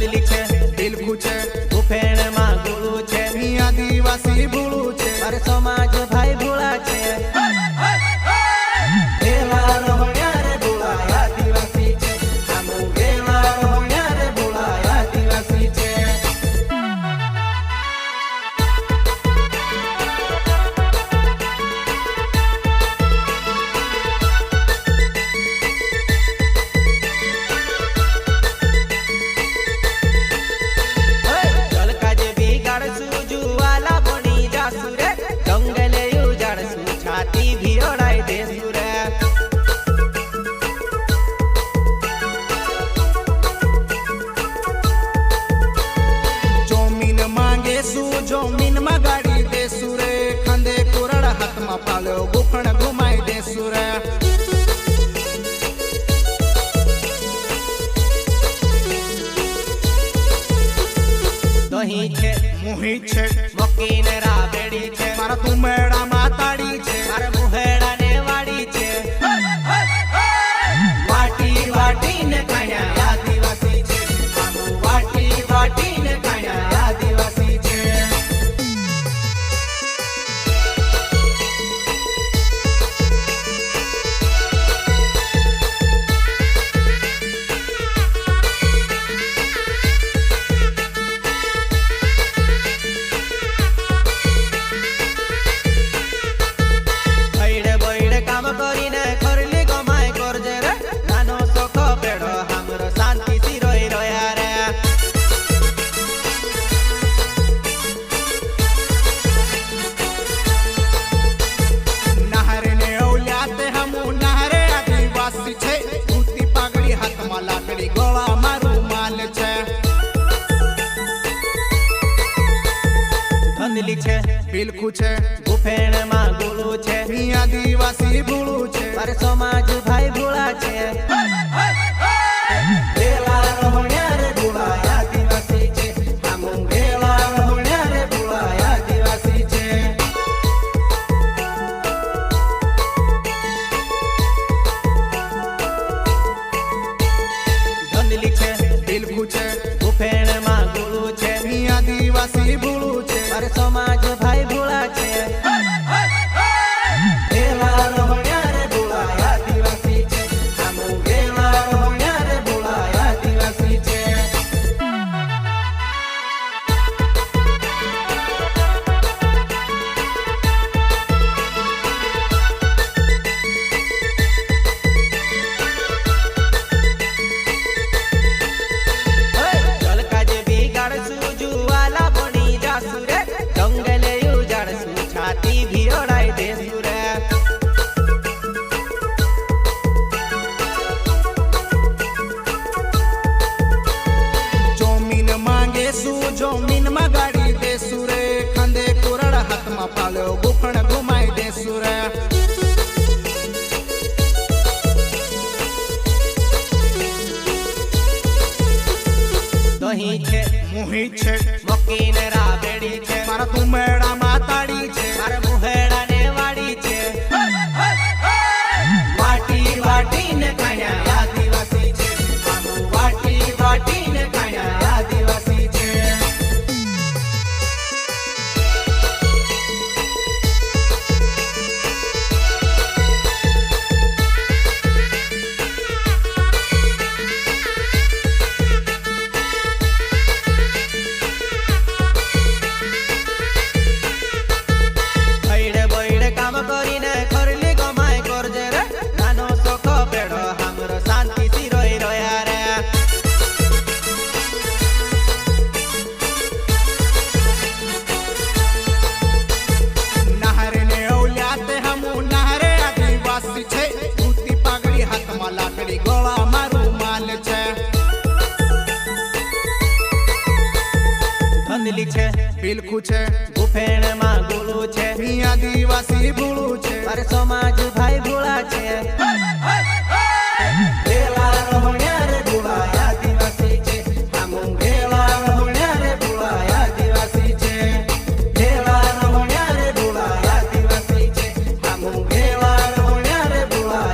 ધંધલી છે દિલખું છે ગુફેણમાં ગુળું છે આદિવાસી ભૂલું છે અરે સમાજ ભાઈ ભૂળા છે વેલા રોહણ્યા રે ભૂળા આદિવાસી છે આમું વેલા રોહણ્યા રે ભૂળા આદિવાસી છે जमीन में गाड़ी देसु रे खंदे कुरड़ हाथ में पालो गुफण घुमाई देसु रे दही छे मुही छे मकीन राबेड़ी छे मारा तू मेड़ा माताड़ी छे मारे मुहेड़ा ने वाड़ी छे वाटी वाटी ने काया आदिवासी छे आमु वाटी वाटी ने काया आदिवासी छे ધંધલી છે દિલખું છે ગુફેણમાં ગુળું છે આદિવાસી ભૂલું છે અરે સમાજ ભાઈ ભૂળા છે વેલા રોહણ્યા રે ભૂળા આદિવાસી છે આમું વેલા રોહણ્યા રે ભૂળા આદિવાસી છે ધંધલી છે દિલખું છે ગુફેણમાં ગુળું છે આદિવાસી ભૂલું છે અરે સમાજ ભાઈ ભૂળા છે વેલા રોહણ્યા રે ભૂળા આદિવાસી છે આમું વેલા રોહણ્યા રે ભૂળા આદિવાસી છે जमीन में गाड़ी देसु रे खंदे कुरड़ हाथ में पालो गुफण घुमाई देसु रे दही छे मुही छे मकीन राबेड़ी छे मारा तू मेड़ा माताड़ी छे मारे मुहेड़ा ने वाड़ी छे वाटी वाटी ने काया आदिवासी छे आमु वाटी वाटी ने काया आदिवासी छे ધંધલી છે દિલખું છે ગુફેણમાં ગુળું છે આદિવાસી ભૂલું છે અરે સમાજ ભાઈ ભૂળા છે